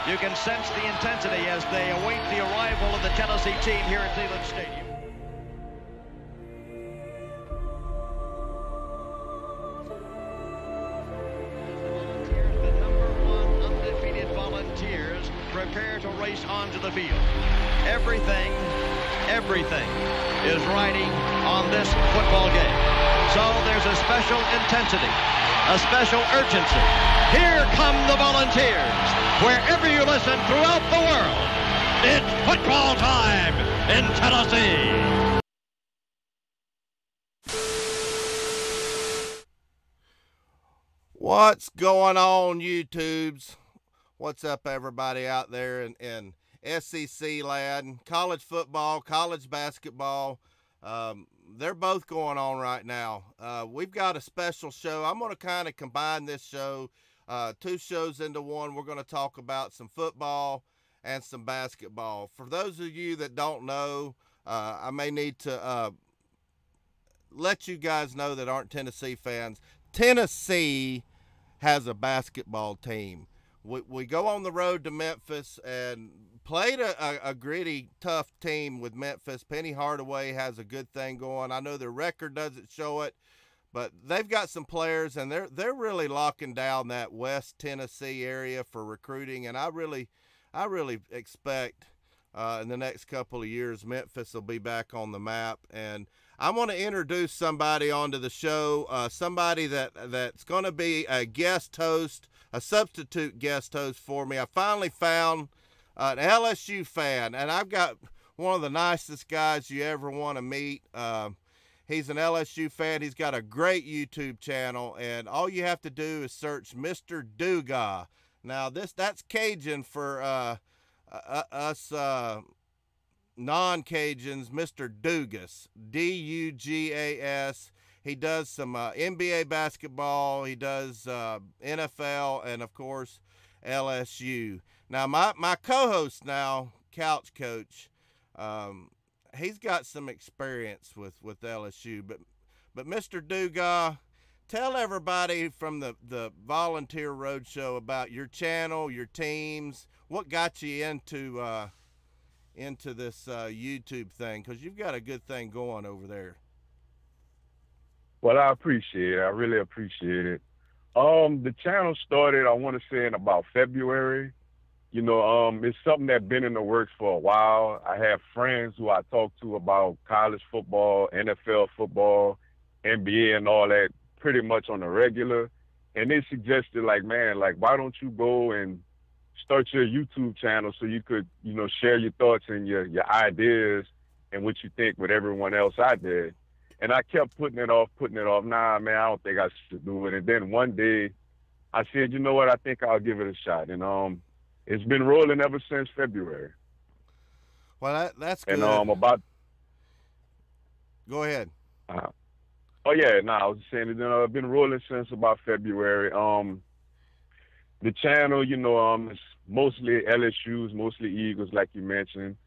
You can sense the intensity as they await the arrival of the Tennessee team here at Leland Stadium. The #1 undefeated Volunteers prepare to race onto the field. Everything is riding on this football game. So there's a special intensity, a special urgency. Here come the Volunteers. Wherever you listen throughout the world, it's football time in Tennessee. What's going on, YouTubes? What's up, everybody out there in SEC land? College football, college basketball, they're both going on right now. We've got a special show. I'm going to kind of combine this show, two shows into one. We're going to talk about some football and some basketball. For those of you that don't know, I may need to let you guys know that aren't Tennessee fans. Tennessee has a basketball team. We go on the road to Memphis and played a gritty, tough team with Memphis. Penny Hardaway has a good thing going. I know their record doesn't show it, but they've got some players, and they're really locking down that West Tennessee area for recruiting. And I really expect in the next couple of years Memphis will be back on the map. And I want to introduce somebody onto the show, somebody that's going to be a guest host, a substitute guest host for me. I finally found an LSU fan, and I've got one of the nicest guys you ever want to meet. He's an LSU fan. He's got a great YouTube channel, and all you have to do is search Mr Dugas. Now, that's Cajun for us non-Cajuns. Mr Dugas, D-U-G-A-S. He does some NBA basketball. He does NFL, and, of course, LSU. Now, my co-host now, Couch Coach, he's got some experience with LSU. But Mr. Dugas, tell everybody from the Volunteer Roadshow about your channel, your teams, what got you into this YouTube thing, because you've got a good thing going over there. Well, I appreciate it. I really appreciate it. The channel started, I want to say, in about February. You know, it's something that's been in the works for a while. I have friends who I talk to about college football, NFL football, NBA, and all that pretty much on the regular. And they suggested, like, man, like, why don't you go and start your YouTube channel so you could, you know, share your thoughts and your ideas and what you think with everyone else out there. And I kept putting it off. Nah, man, I don't think I should do it. And then one day I said, you know what, I think I'll give it a shot. And it's been rolling ever since February. Well, that's good. And Go ahead. I was just saying, I've been rolling since about February. The channel, you know, it's mostly LSU's, mostly Eagles, like you mentioned.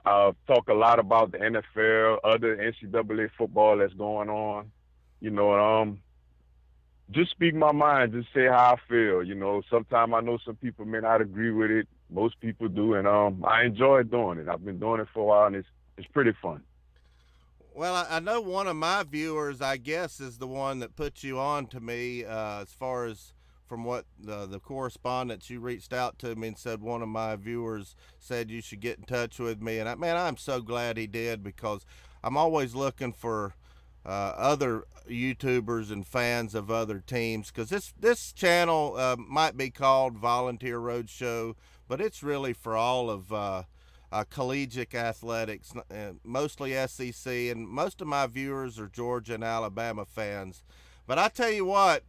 Talk a lot about the NFL, other NCAA football that's going on. You know, just speak my mind, just say how I feel. You know, sometimes I know some people may not agree with it. Most people do, and I enjoy doing it. I've been doing it for a while, and it's pretty fun. Well, I know one of my viewers, I guess, is the one that put you on to me, as far as from what the correspondence you reached out to me and said one of my viewers said you should get in touch with me. And I'm so glad he did, because I'm always looking for other YouTubers and fans of other teams, because this channel might be called Volunteer Roadshow, but it's really for all of collegiate athletics, mostly SEC, and most of my viewers are Georgia and Alabama fans. But I tell you what,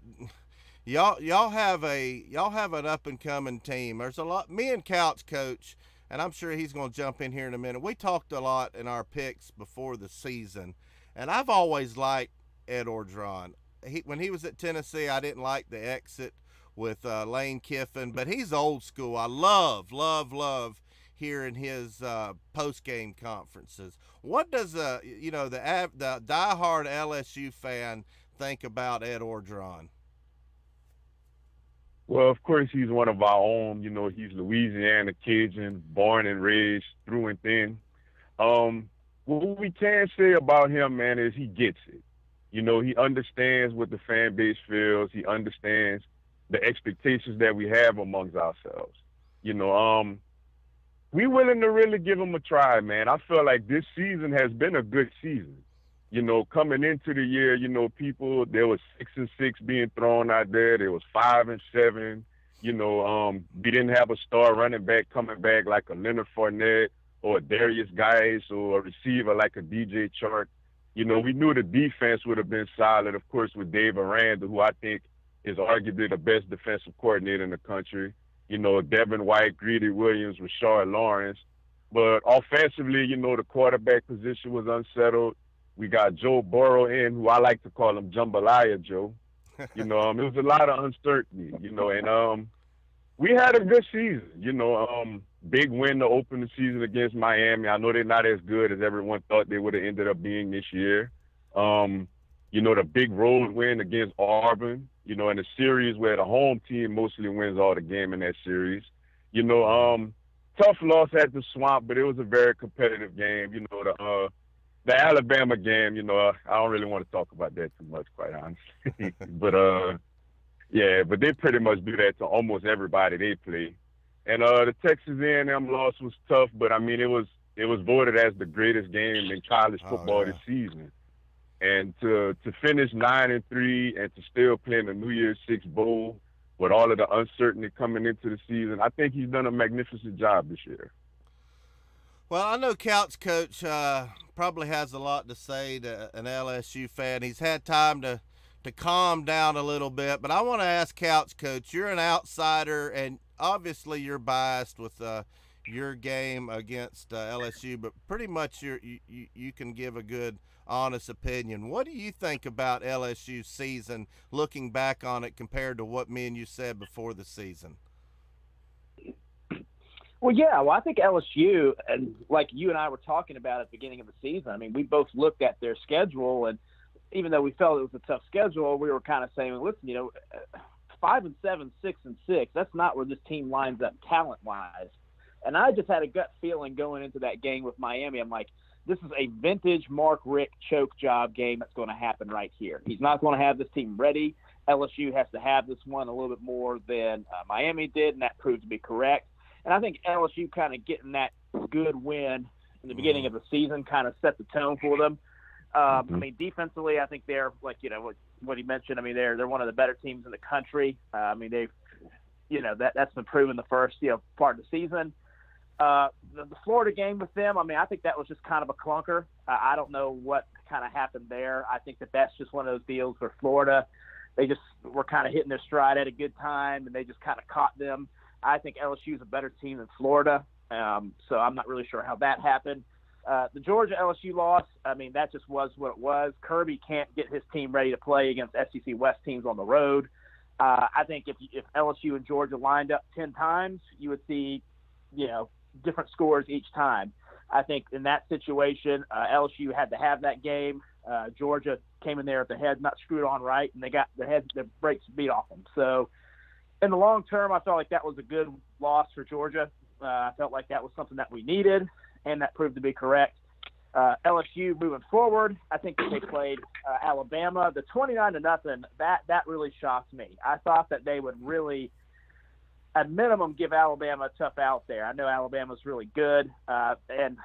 y'all have an up and coming team. There's a lot. Me and Couch Coach, and I'm sure he's going to jump in here in a minute. We talked a lot in our picks before the season, and I've always liked Ed Orgeron. When he was at Tennessee, I didn't like the exit with Lane Kiffin, but he's old school. I love hearing his post-game conferences. What does the diehard LSU fan think about Ed Orgeron? Well, of course, he's one of our own. You know, he's Louisiana Cajun, born and raised through and thin. What we can say about him, man, is he gets it. You know, he understands what the fan base feels. He understands the expectations that we have amongst ourselves. You know, we willing to really give him a try, man. I feel like this season has been a good season. You know, coming into the year, you know, there was 6-6 being thrown out there. There was 5-7. You know, we didn't have a star running back coming back like a Leonard Fournette or a Darius Geis or a receiver like a DJ Chark. You know, we knew the defense would have been solid, of course, with Dave Aranda, who I think is arguably the best defensive coordinator in the country. You know, Devin White, Greedy Williams, Rashard Lawrence. But offensively, you know, the quarterback position was unsettled. We got Joe Burrow in, who I like to call him Jambalaya Joe. You know, it was a lot of uncertainty, you know, and we had a good season, you know, big win to open the season against Miami. I know they're not as good as everyone thought they would have ended up being this year. You know, the big road win against Auburn, you know, in a series where the home team mostly wins all the game in that series. You know, tough loss at the Swamp, but it was a very competitive game. You know, the Alabama game, you know, I don't really want to talk about that too much, quite honestly. But, yeah, but they pretty much do that to almost everybody they play. And the Texas A&M loss was tough, but, I mean, it was voted as the greatest game in college football this season. And to finish 9-3 and to still play in the New Year's Six Bowl with all of the uncertainty coming into the season, I think he's done a magnificent job this year. Well, I know Couch Coach probably has a lot to say to an LSU fan. He's had time to calm down a little bit, but I want to ask Couch Coach, you're an outsider, and obviously you're biased with your game against LSU, but pretty much you can give a good, honest opinion. What do you think about LSU's season, looking back on it compared to what me and you said before the season? Well, yeah. Well, I think LSU, and like you and I were talking about at the beginning of the season, I mean, we both looked at their schedule, and even though we felt it was a tough schedule, we were kind of saying, listen, you know, 5-7, 6-6, that's not where this team lines up talent-wise. And I just had a gut feeling going into that game with Miami. I'm like, this is a vintage Mark Richt choke job game that's going to happen right here. He's not going to have this team ready. LSU has to have this one a little bit more than Miami did, and that proved to be correct. And I think LSU kind of getting that good win in the beginning of the season kind of set the tone for them. I mean, defensively, I think they're, like, you know, what he mentioned, I mean, they're one of the better teams in the country. I mean, they've, you know, that's been proven the first, you know, part of the season. The Florida game with them, I mean, I think that was just kind of a clunker. I don't know what kind of happened there. I think that's just one of those deals where Florida, they just were kind of hitting their stride at a good time, and they just kind of caught them. I think LSU is a better team than Florida, so I'm not really sure how that happened. The Georgia-LSU loss, I mean, that just was what it was. Kirby can't get his team ready to play against SEC West teams on the road. I think if LSU and Georgia lined up 10 times, you would see, you know, different scores each time. I think in that situation, LSU had to have that game. Georgia came in there with the head not screwed on right, and they got the brakes beat off them. So in the long term, I felt like that was a good loss for Georgia. I felt like that was something that we needed, and that proved to be correct. LSU moving forward, I think that they played Alabama. The 29-0, that really shocked me. I thought that they would really, at minimum, give Alabama a tough out there. I know Alabama's really good, and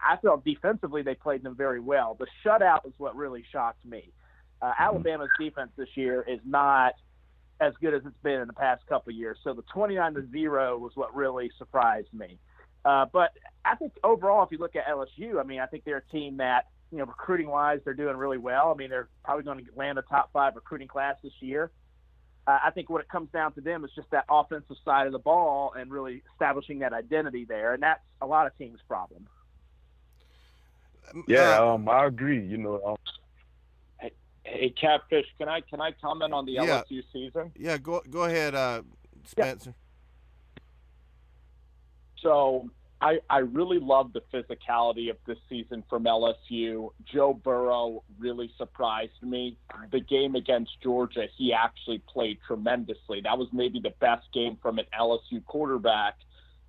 I felt defensively they played them very well. The shutout is what really shocked me. Alabama's defense this year is not as good as it's been in the past couple of years. So the 29-0 was what really surprised me. But I think overall, if you look at LSU, I mean, I think they're a team that, you know, recruiting-wise, they're doing really well. I mean, they're probably going to land a top 5 recruiting class this year. I think what it comes down to them is just that offensive side of the ball and really establishing that identity there, and that's a lot of teams' problem. Yeah, I agree. You know, Hey, Catfish, can I comment on the LSU season? Yeah, go ahead, Spencer. So I really love the physicality of this season from LSU. Joe Burrow really surprised me. The game against Georgia, he actually played tremendously. That was maybe the best game from an LSU quarterback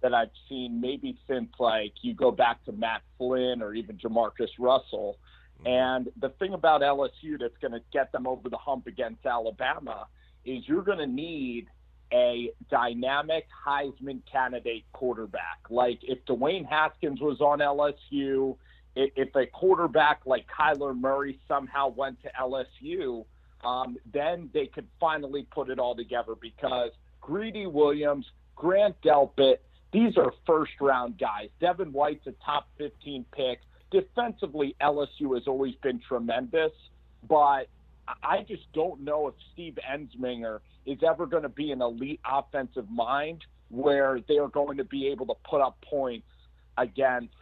that I've seen maybe since, like, you go back to Matt Flynn or even Jamarcus Russell. And the thing about LSU that's going to get them over the hump against Alabama is you're going to need a dynamic Heisman candidate quarterback. Like if Dwayne Haskins was on LSU, if a quarterback like Kyler Murray somehow went to LSU, then they could finally put it all together because Greedy Williams, Grant Delpit, these are first-round guys. Devin White's a top 15 pick. Defensively, LSU has always been tremendous, but I just don't know if Steve Ensminger is ever going to be an elite offensive mind where they are going to be able to put up points against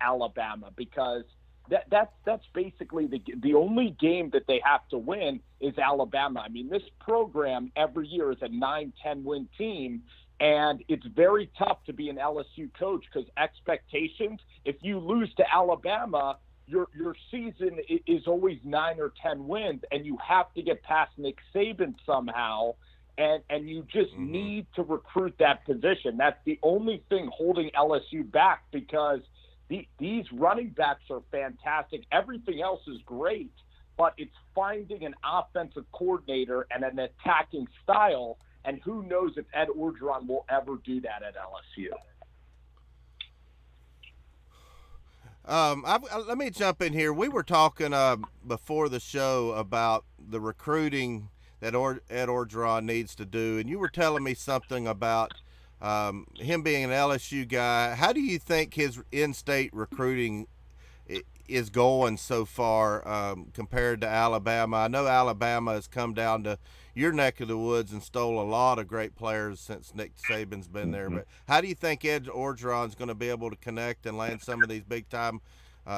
Alabama because that's basically the only game that they have to win is Alabama. I mean, this program every year is a 9-10 win team, and it's very tough to be an LSU coach because expectations, if you lose to Alabama, your season is always 9 or 10 wins, and you have to get past Nick Saban somehow, and you just need to recruit that position. That's the only thing holding LSU back because these running backs are fantastic. Everything else is great, but it's finding an offensive coordinator and an attacking style, and who knows if Ed Orgeron will ever do that at LSU. Let me jump in here. We were talking before the show about the recruiting that Ed Orgeron needs to do, and you were telling me something about him being an LSU guy. How do you think his in-state recruiting is going so far compared to Alabama? I know Alabama has come down to your neck of the woods and stole a lot of great players since Nick Saban's been there. But how do you think Ed Orgeron's going to be able to connect and land some of these big-time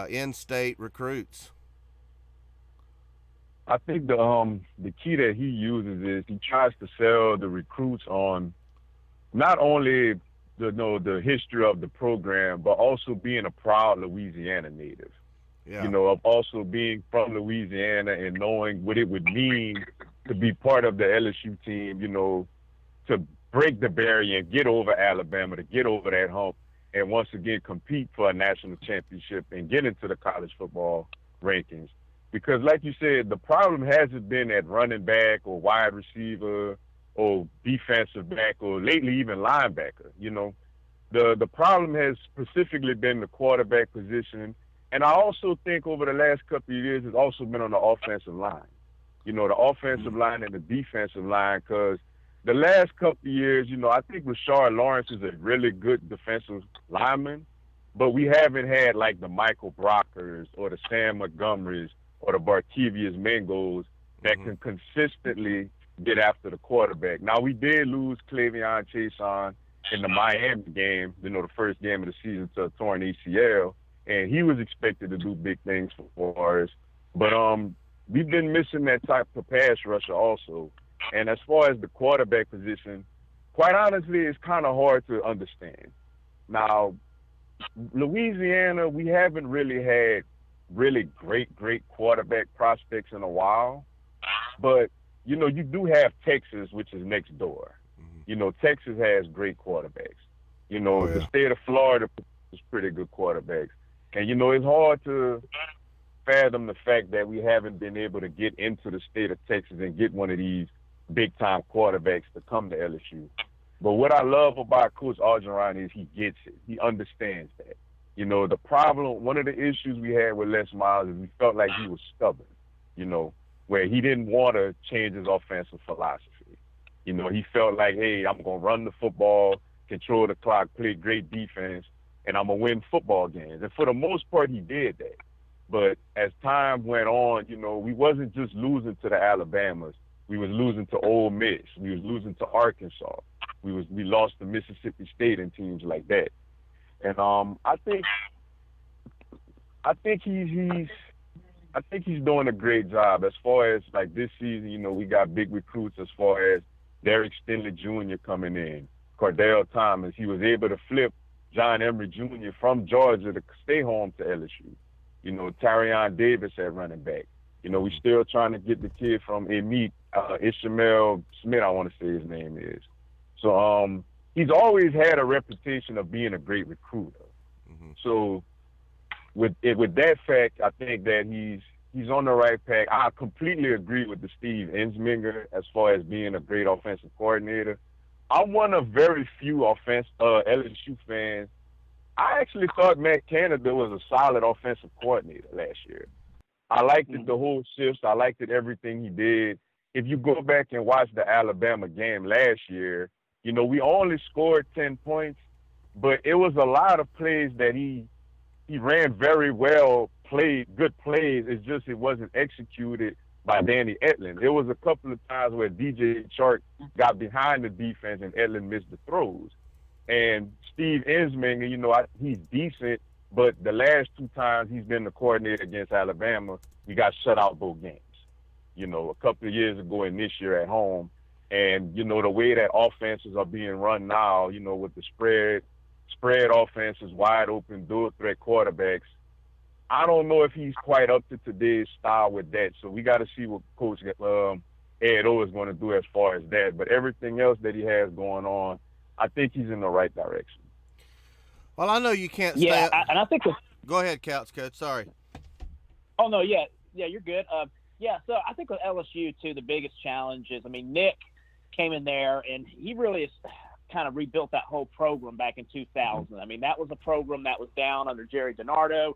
in-state recruits? I think the key that he uses is he tries to sell the recruits on not only the history of the program, but also being a proud Louisiana native. Yeah. You know, of also being from Louisiana and knowing what it would mean to be part of the LSU team, you know, to break the barrier and get over Alabama, to get over that hump, and once again compete for a national championship and get into the college football rankings. Because like you said, the problem hasn't been at running back or wide receiver or defensive back or lately even linebacker. You know, the problem has specifically been the quarterback position. And I also think over the last couple of years, it's also been on the offensive line. You know, the offensive line and the defensive line, because the last couple of years, you know, I think Rashard Lawrence is a really good defensive lineman, but we haven't had like the Michael Brockers or the Sam Montgomerys or the Barkevius Mengos that can consistently get after the quarterback. Now, we did lose Clavion Chason in the Miami game, you know, the first game of the season to a torn ACL, and he was expected to do big things for us. But we've been missing that type of pass rusher also. And as far as the quarterback position, quite honestly, it's kind of hard to understand. Now, Louisiana, we haven't really had really great quarterback prospects in a while. But, you know, you do have Texas, which is next door. You know, Texas has great quarterbacks. You know, the state of Florida is pretty good quarterbacks. And, you know, it's hard to fathom the fact that we haven't been able to get into the state of Texas and get one of these big-time quarterbacks to come to LSU. But what I love about Coach Orgeron is he gets it. He understands that. You know, the problem, one of the issues we had with Les Miles is we felt like he was stubborn, you know, where he didn't want to change his offensive philosophy. You know, he felt like, hey, I'm going to run the football, control the clock, play great defense, and I'm going to win football games. And for the most part, he did that. But as time went on, you know, we wasn't just losing to the Alabamas. We was losing to Ole Miss. We was losing to Arkansas. We lost to Mississippi State and teams like that. And I think he's doing a great job as far as like this season. You know, we got big recruits as far as Derek Stinley Jr. coming in, Cordell Thomas. He was able to flip John Emery Jr. from Georgia to stay home to LSU. You know, Tyrion Davis at running back. You know, we still trying to get the kid from Emit, Ishmael Smith, I want to say his name is. So he's always had a reputation of being a great recruiter. Mm-hmm. So with that fact, I think that he's on the right path. I completely agree with the Steve Ensminger as far as being a great offensive coordinator. I'm one of very few LSU fans. I actually thought Matt Canada was a solid offensive coordinator last year. I liked it, the whole shifts. I liked it, everything he did. If you go back and watch the Alabama game last year, you know, we only scored 10 points, but it was a lot of plays that he ran very well, played good plays. It's just it wasn't executed by Danny Etling. There was a couple of times where DJ Chark got behind the defense and Etling missed the throws. And Steve Ensminger, you know, he's decent, but the last two times he's been the coordinator against Alabama, he got shut out both games. You know, a couple of years ago and this year at home. And, you know, the way that offenses are being run now, you know, with the spread offenses, wide open, dual threat quarterbacks, I don't know if he's quite up to today's style with that. So we got to see what Coach Ed O is going to do as far as that. But everything else that he has going on, I think he's in the right direction. Well, I know you can't stay. Yeah, and I think. Go ahead, Coach. Sorry. Oh no, yeah, you're good. So I think with LSU too, the biggest challenge is, I mean, Nick came in there and he really has kind of rebuilt that whole program back in 2000. I mean, that was a program that was down under Jerry DiNardo.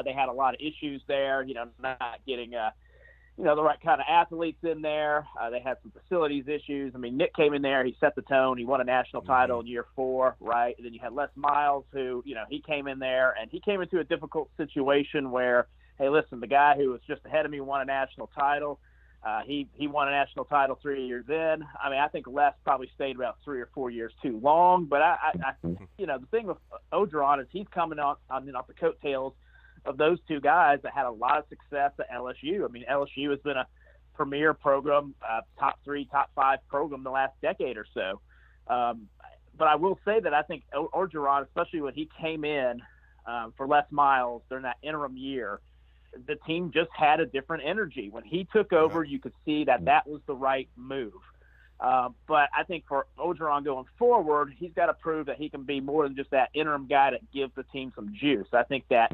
They had a lot of issues there, you know, not getting, the right kind of athletes in there. They had some facilities issues. I mean, Nick came in there, he set the tone. He won a national title in year 4, right? And then you had Les Miles, who, you know, he came in there and he came into a difficult situation where, hey, listen, the guy who was just ahead of me won a national title. He won a national title 3 years in. I mean, I think Les probably stayed about 3 or 4 years too long. But I you know, the thing with Orgeron is he's coming off the coattails of those two guys that had a lot of success at LSU. I mean, LSU has been a premier program, top 3, top 5 program the last decade or so. But I will say that I think Orgeron, especially when he came in for Les Miles during that interim year, the team just had a different energy. When he took over, you could see that was the right move. But I think for Orgeron going forward, he's got to prove that he can be more than just that interim guy that gives the team some juice. I think that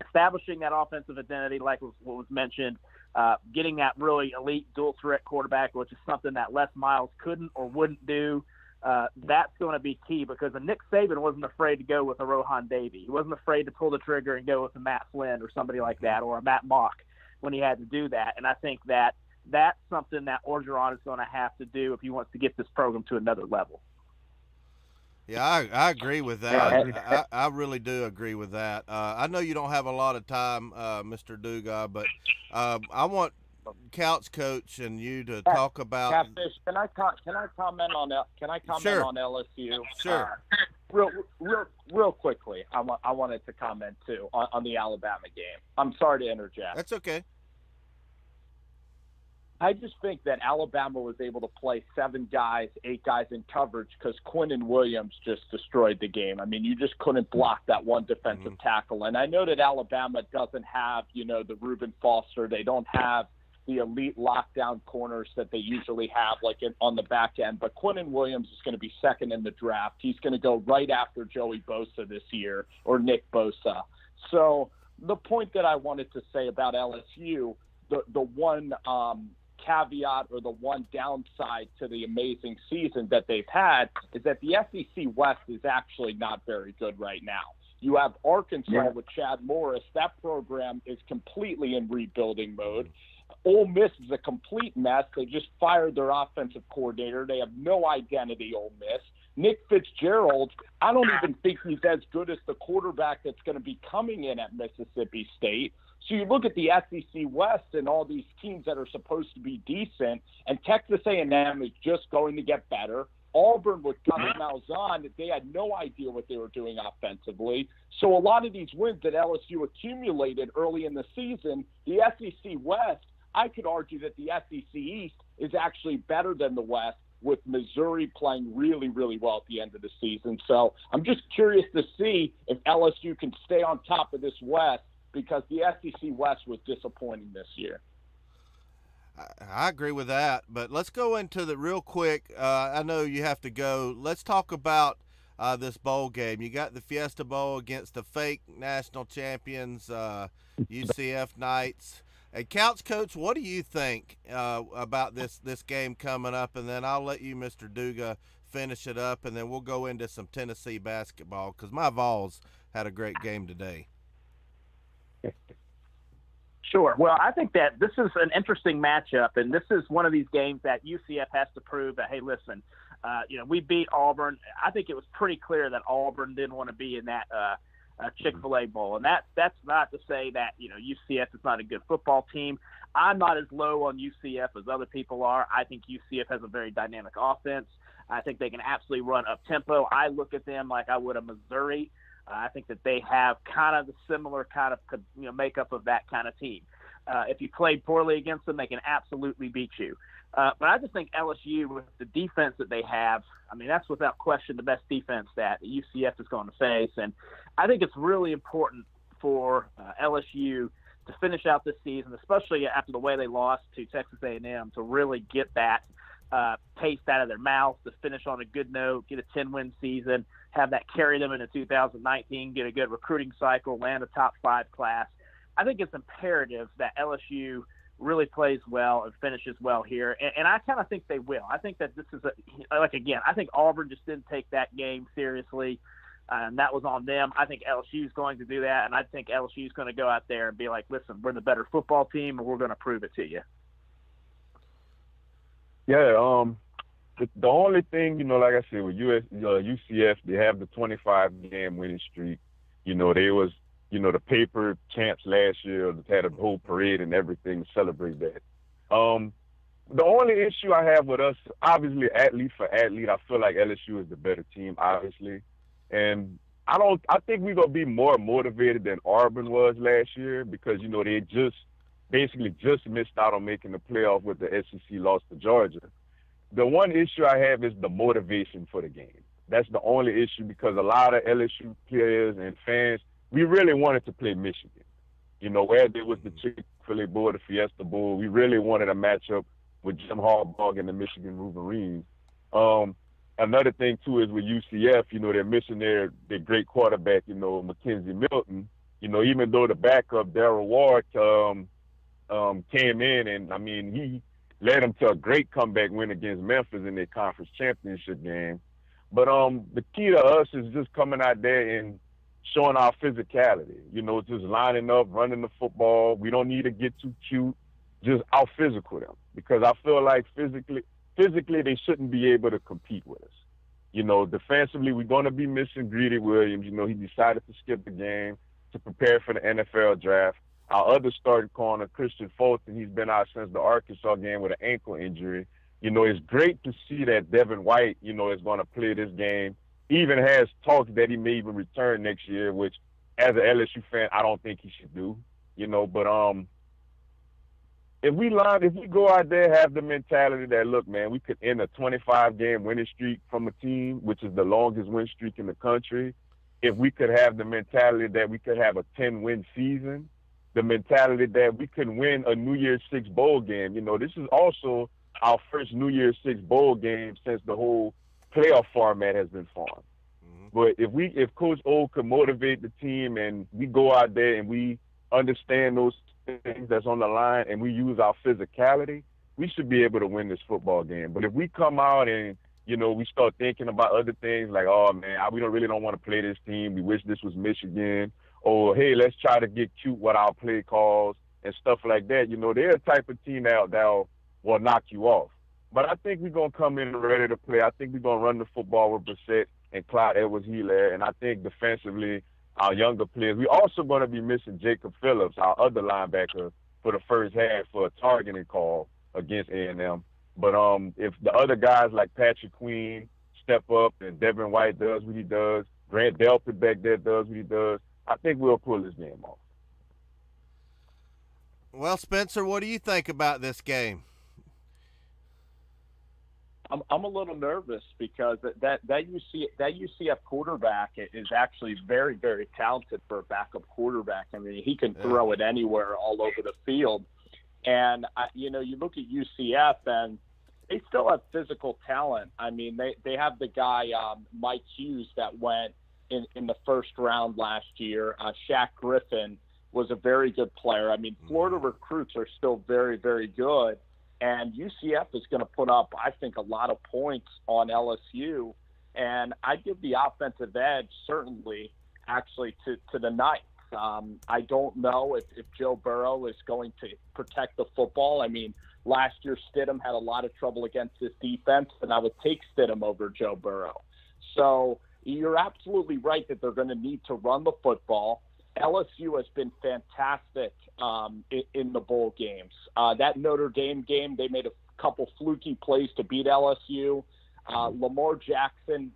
establishing that offensive identity, like what was mentioned, getting that really elite dual threat quarterback, which is something that Les Miles couldn't or wouldn't do, that's going to be key, because Nick Saban wasn't afraid to go with a Rohan Davey. He wasn't afraid to pull the trigger and go with a Matt Flynn or somebody like that, or a Matt Mock when he had to do that. And I think that that's something that Orgeron is going to have to do if he wants to get this program to another level. Yeah, I agree with that. I really do agree with that. I know you don't have a lot of time, Mr. Dugas, but I want Couch Coach and you to talk about. Catfish, can I comment on Sure. on LSU? Sure. Real quickly, I wanted to comment too on the Alabama game. I'm sorry to interject. That's okay. I just think that Alabama was able to play 8 guys in coverage because Quinnen Williams just destroyed the game. I mean, you just couldn't block that one defensive tackle. And I know that Alabama doesn't have, the Reuben Foster. They don't have the elite lockdown corners that they usually have, on the back end. But Quinnen Williams is going to be second in the draft. He's going to go right after Joey Bosa this year, or Nick Bosa. So the point that I wanted to say about LSU, the one caveat or the one downside to the amazing season that they've had is that the SEC West is actually not very good right now. You have Arkansas with Chad Morris. That program is completely in rebuilding mode. Ole Miss is a complete mess. They just fired their offensive coordinator. They have no identity, Ole Miss. Nick Fitzgerald, I don't even think he's as good as the quarterback that's going to be coming in at Mississippi State. So you look at the SEC West and all these teams that are supposed to be decent, and Texas A&M is just going to get better. Auburn with Gunnar Malzahn, they had no idea what they were doing offensively. So a lot of these wins that LSU accumulated early in the season, the SEC West, I could argue that the SEC East is actually better than the West with Missouri playing really, really well at the end of the season. So I'm just curious to see if LSU can stay on top of this West, because the SEC West was disappointing this year. I agree with that, but let's go into the real quick. I know you have to go. Let's talk about this bowl game. You got the Fiesta Bowl against the fake national champions, UCF Knights. And Couch Coach, what do you think about this game coming up? And then I'll let you, Mr. Dugas, finish it up, and then we'll go into some Tennessee basketball because my Vols had a great game today. Sure. Well, I think that this is an interesting matchup, and this is one of these games that UCF has to prove that, hey, listen, we beat Auburn. I think it was pretty clear that Auburn didn't want to be in that Chick-fil-A Bowl, and that's not to say that UCF is not a good football team. I'm not as low on UCF as other people are. I think UCF has a very dynamic offense. I think they can absolutely run up tempo. I look at them like I would a Missouri. I think that they have kind of the similar kind of makeup of that kind of team. If you play poorly against them, they can absolutely beat you. But I just think LSU, with the defense that they have, I mean, that's without question the best defense that UCF is going to face. And I think it's really important for LSU to finish out this season, especially after the way they lost to Texas A&M, to really get that taste out of their mouth, to finish on a good note, get a 10-win season, have that carry them into 2019, get a good recruiting cycle, land a top 5 class. I think it's imperative that LSU really plays well and finishes well here, and I kind of think they will. I think that this is I think Auburn just didn't take that game seriously, and that was on them. I think LSU is going to do that, and I think LSU is going to go out there and be like, listen, we're the better football team, and we're going to prove it to you. Yeah, the only thing, like I said, with UCF, they have the 25-game winning streak. They was, the paper champs last year. They had a whole parade and everything to celebrate that. The only issue I have with us, obviously, athlete for athlete, I feel like LSU is the better team, obviously. And I think we're going to be more motivated than Auburn was last year because, they basically just missed out on making the playoff with the SEC loss to Georgia. The one issue I have is the motivation for the game. That's the only issue because a lot of LSU players and fans, we really wanted to play Michigan. Whether it was the Chick-fil-A Bowl, the Fiesta Bowl, we really wanted a matchup with Jim Harbaugh and the Michigan Wolverines. Another thing, too, is with UCF, they're missing their great quarterback, Mackenzie Milton. Even though the backup, Darryl Ward, came in and, he led them to a great comeback win against Memphis in their conference championship game. But the key to us is just coming out there and showing our physicality, just lining up, running the football. We don't need to get too cute, just out physical them because I feel like physically they shouldn't be able to compete with us. Defensively, we're going to be missing Greedy Williams. He decided to skip the game to prepare for the NFL draft. Our other starting corner, Christian Fulton, he's been out since the Arkansas game with an ankle injury. It's great to see that Devin White, is going to play this game. He even has talks that he may even return next year, which, as an LSU fan, I don't think he should do. But if we go out there, have the mentality that, look, man, we could end a 25-game winning streak from a team, which is the longest win streak in the country. If we could have the mentality that we could have a 10-win season, the mentality that we can win a New Year's Six bowl game. This is also our first New Year's Six bowl game since the whole playoff format has been formed. Mm-hmm. But if Coach O could motivate the team and we go out there and we understand those things that's on the line and we use our physicality, we should be able to win this football game. But if we come out and, we start thinking about other things like, oh, man, we really don't want to play this team. We wish this was Michigan. Or, hey, let's try to get cute with our play calls and stuff like that. They're a type of team that will knock you off. But I think we're going to come in ready to play. I think we're going to run the football with Brissett and Clyde Edwards-Helaire. And I think defensively, our younger players, we're also going to be missing Jacob Phillips, our other linebacker, for the first half for a targeting call against A&M. But if the other guys like Patrick Queen step up and Devin White does what he does, Grant Delpit back there does what he does, I think we'll pull this game off. Well, Spencer, what do you think about this game? I'm a little nervous because that UCF quarterback is actually very, very talented for a backup quarterback. I mean, he can throw it anywhere all over the field. And, you look at UCF and they still have physical talent. I mean, they have the guy, Mike Hughes, that went in the first round last year. Shaq Griffin was a very good player. I mean, Florida recruits are still very, very good. And UCF is going to put up, I think, a lot of points on LSU. And I give the offensive edge, certainly, actually, to the Knights. I don't know if Joe Burrow is going to protect the football. I mean, last year Stidham had a lot of trouble against this defense, and I would take Stidham over Joe Burrow. So you're absolutely right that they're going to need to run the football. LSU has been fantastic in the bowl games. That Notre Dame game, they made a couple fluky plays to beat LSU. Lamar Jackson,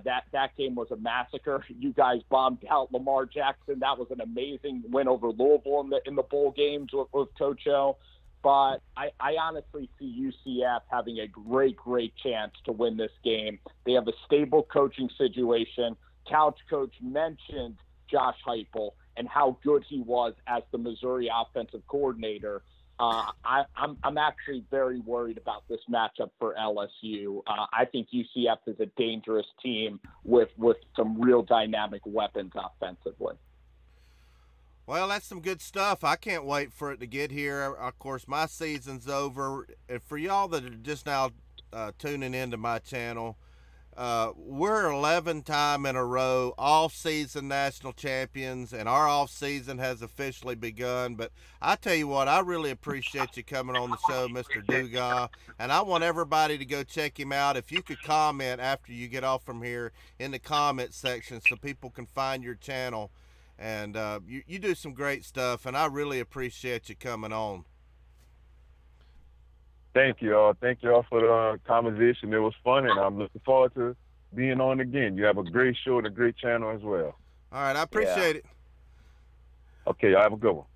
that game was a massacre. You guys bombed out Lamar Jackson. That was an amazing win over Louisville in the bowl games with Coach O. But I honestly see UCF having a great, great chance to win this game. They have a stable coaching situation. Couch Coach mentioned Josh Heupel and how good he was as the Missouri offensive coordinator. I'm actually very worried about this matchup for LSU. I think UCF is a dangerous team with some real dynamic weapons offensively. Well, that's some good stuff. I can't wait for it to get here. Of course, my season's over. And for y'all that are just now tuning into my channel, we're 11 time in a row off-season national champions, and our off-season has officially begun. But I tell you what, I really appreciate you coming on the show, Mr. Dugas, and I want everybody to go check him out. If you could comment after you get off from here in the comment section so people can find your channel. And you do some great stuff, and I really appreciate you coming on. Thank you all. Thank you all for the conversation. It was fun, and I'm looking forward to being on again. You have a great show and a great channel as well. All right, I appreciate it. Okay, y'all have a good one.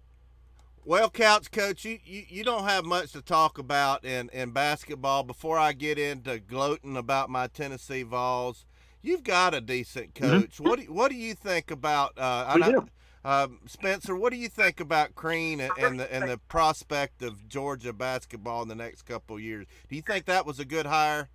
Well, Couch Coach, you don't have much to talk about in basketball. Before I get into gloating about my Tennessee Vols, you've got a decent coach. Mm-hmm. What do you think about Spencer? What do you think about Crean and the prospect of Georgia basketball in the next couple of years? Do you think that was a good hire?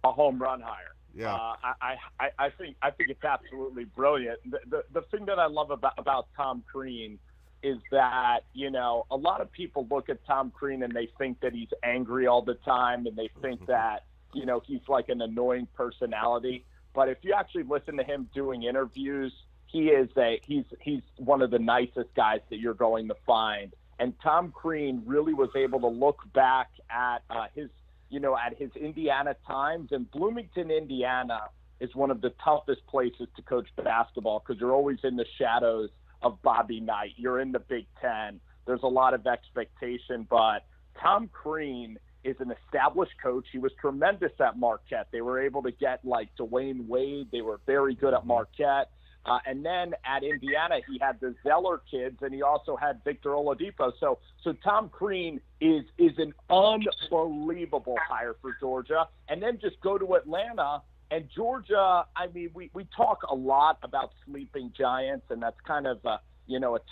A home run hire. Yeah. I think it's absolutely brilliant. The thing that I love about Tom Crean is that, a lot of people look at Tom Crean and they think that he's angry all the time, and they think that he's like an annoying personality. But if you actually listen to him doing interviews, he's one of the nicest guys that you're going to find. And Tom Crean really was able to look back at his Indiana times. And Bloomington, Indiana is one of the toughest places to coach basketball because you're always in the shadows of Bobby Knight. You're in the Big Ten. There's a lot of expectation, but Tom Crean is an established coach. He was tremendous at Marquette. They were able to get like Dwayne Wade. They were very good at Marquette. And then at Indiana, he had the Zeller kids, and he also had Victor Oladipo. So Tom Crean is an unbelievable hire for Georgia. And then just go to Atlanta. And Georgia, I mean, we talk a lot about sleeping giants, and that's kind of a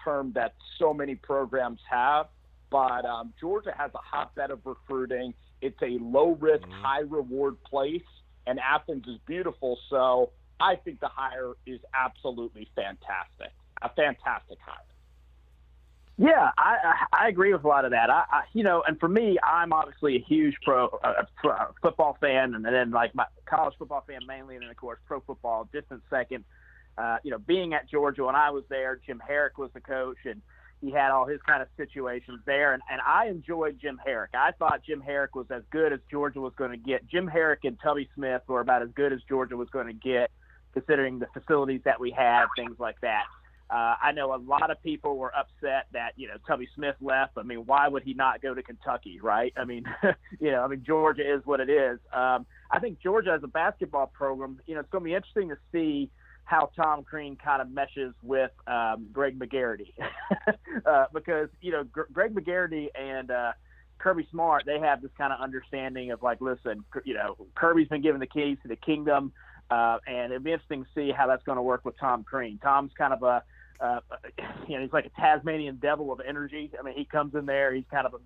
term that so many programs have. But Georgia has a hotbed of recruiting. It's a low-risk, high-reward place, and Athens is beautiful. So I think the hire is absolutely fantastic, a fantastic hire. Yeah, I agree with a lot of that. And for me, I'm obviously a huge football fan, and then like my college football fan mainly, and then of course pro football distant second. Being at Georgia when I was there, Jim Herrick was the coach, and he had all his kind of situations there, and I enjoyed Jim Herrick. I thought Jim Herrick was as good as Georgia was going to get. Jim Herrick and Tubby Smith were about as good as Georgia was going to get, considering the facilities that we had, things like that. I know a lot of people were upset that, Tubby Smith left. I mean, why would he not go to Kentucky, right? I mean, Georgia is what it is. I think Georgia as a basketball program, it's going to be interesting to see how Tom Crean kind of meshes with Greg McGarity. Because, Greg McGarity and Kirby Smart, they have this kind of understanding of like, listen, Kirby's been given the keys to the kingdom, and it'd be interesting to see how that's going to work with Tom Crean. Tom's kind of he's like a Tasmanian devil of energy. I mean, he comes in there, he's kind of a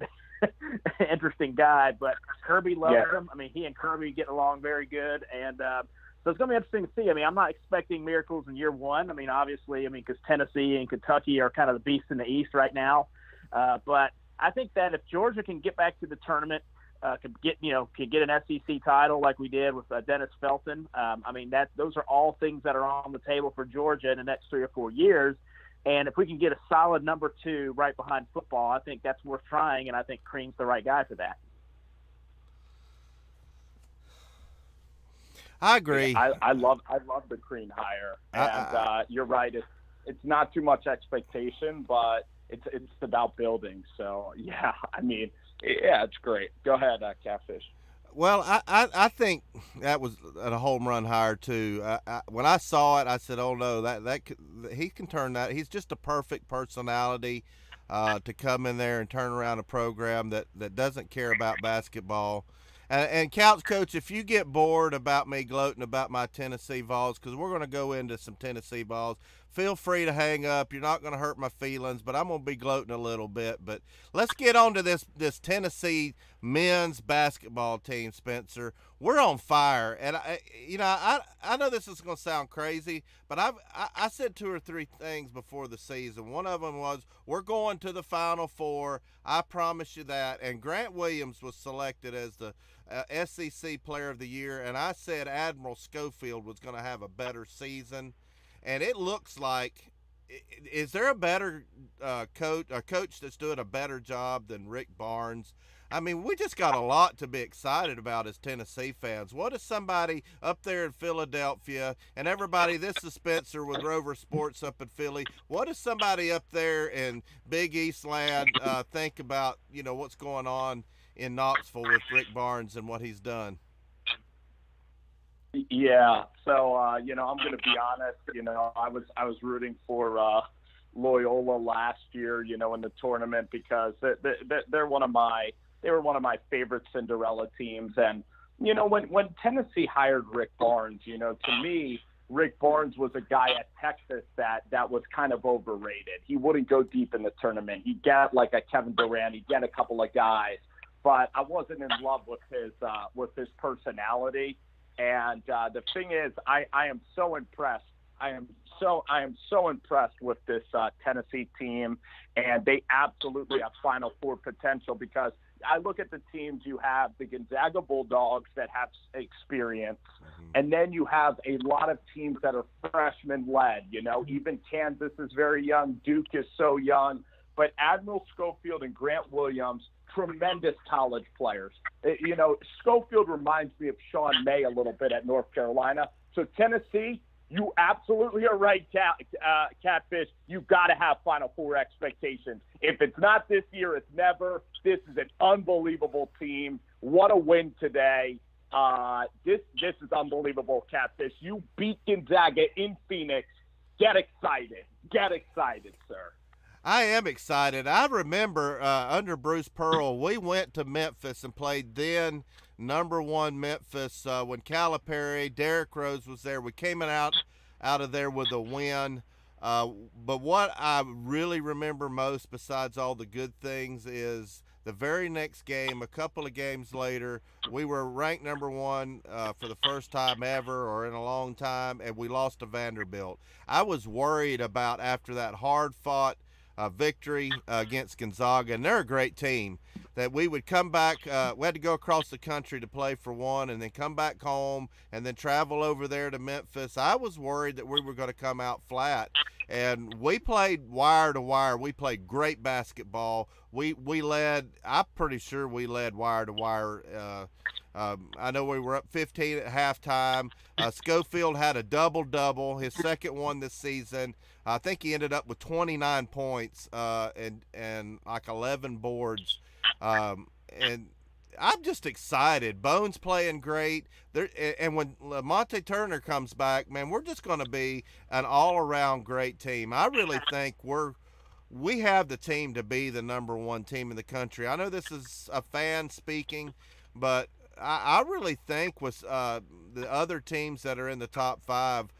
interesting guy, but Kirby loves him. I mean, he and Kirby get along very good, and so it's going to be interesting to see. I mean, I'm not expecting miracles in year one. I mean, obviously, because Tennessee and Kentucky are kind of the beasts in the East right now, but I think that if Georgia can get back to the tournament, can get an SEC title like we did with Dennis Felton, those are all things that are on the table for Georgia in the next 3 or 4 years. And if we can get a solid number 2 right behind football, I think that's worth trying, and I think Crean's the right guy for that. I agree. I love the Crean hire, and you're right. It's not too much expectation, but it's about building. So yeah, it's great. Go ahead, Catfish. Well, I think that was a home run hire too. When I saw it, I said, "Oh no, he can turn that. He's just a perfect personality to come in there and turn around a program that doesn't care about basketball." And Couch Coach, if you get bored about me gloating about my Tennessee Vols, because we're going to go into some Tennessee Vols, feel free to hang up. You're not going to hurt my feelings, but I'm going to be gloating a little bit. But let's get on to this Tennessee men's basketball team, Spencer. We're on fire. And, I know this is going to sound crazy, but I said 2 or 3 things before the season. One of them was, we're going to the Final Four. I promise you that. And Grant Williams was selected as the SEC Player of the Year, and I said Admiral Schofield was going to have a better season. And it looks like, is there a better coach that's doing a better job than Rick Barnes? I mean, we just got a lot to be excited about as Tennessee fans. What is somebody up there in Philadelphia, and everybody, this is Spencer with Rover Sports up in Philly, what does somebody up there in Big East land think about, what's going on in Knoxville with Rick Barnes and what he's done? Yeah, so I'm going to be honest. I was rooting for Loyola last year, in the tournament, because they're one of my favorite Cinderella teams. And when Tennessee hired Rick Barnes, to me, Rick Barnes was a guy at Texas that was kind of overrated. He wouldn't go deep in the tournament. He'd get like a Kevin Durant. He'd get a couple of guys, but I wasn't in love with his personality. And the thing is, I am so impressed. I am so impressed with this Tennessee team, and they absolutely have Final Four potential, because I look at the teams. You have the Gonzaga Bulldogs that have experience, and then you have a lot of teams that are freshman-led. Even Kansas is very young. Duke is so young. But Admiral Schofield and Grant Williams, tremendous college players. Schofield reminds me of Sean May a little bit at North Carolina. So Tennessee, you absolutely are right, Catfish. You've got to have Final Four expectations. If it's not this year, it's never. This is an unbelievable team. What a win today. This is unbelievable, Catfish. You beat Gonzaga in Phoenix. Get excited. Get excited, sir. I am excited. I remember under Bruce Pearl, we went to Memphis and played then #1 Memphis when Calipari, Derrick Rose was there. We came out of there with a win. But what I really remember most, besides all the good things, is the very next game, a couple of games later, we were ranked #1 for the first time ever, or in a long time, and we lost to Vanderbilt. I was worried about, after that hard-fought victory against Gonzaga, and they're a great team, that we would come back. We had to go across the country to play for one, and then come back home, and then travel over there to Memphis. I was worried that we were going to come out flat, and we played wire to wire. We played great basketball. We led. I'm pretty sure we led wire to wire. I know we were up 15 at halftime. Schofield had a double-double, his second one this season. I think he ended up with 29 points and like 11 boards. And I'm just excited. Bone's playing great. And when Monte Turner comes back, man, we're just going to be an all-around great team. I really think we're we have the team to be the number one team in the country. I know this is a fan speaking, but I really think with the other teams that are in the top 5,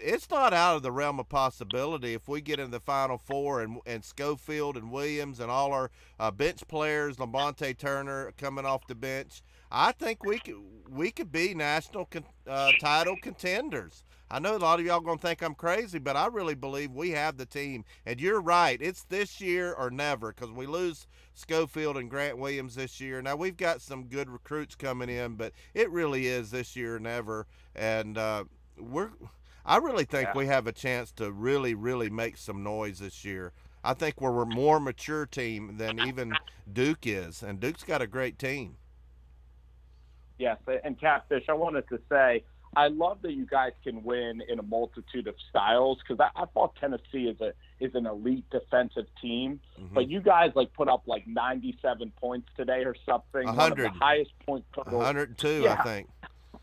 it's not out of the realm of possibility if we get in the Final Four and Schofield and Williams and all our bench players, Lamonte Turner coming off the bench. I think we could be national title contenders. I know a lot of y'all going to think I'm crazy, but I really believe we have the team. And you're right. It's this year or never, because we lose Schofield and Grant Williams this year. Now, we've got some good recruits coming in, but it really is this year or never. And I really think we have a chance to really, really make some noise this year. I think we're a more mature team than even Duke is, and Duke's got a great team. Yes, and Catfish, I wanted to say, I love that you guys can win in a multitude of styles, because I thought Tennessee is an elite defensive team, but you guys put up 97 points today or something. 100. One of the highest point totals. 102, I think.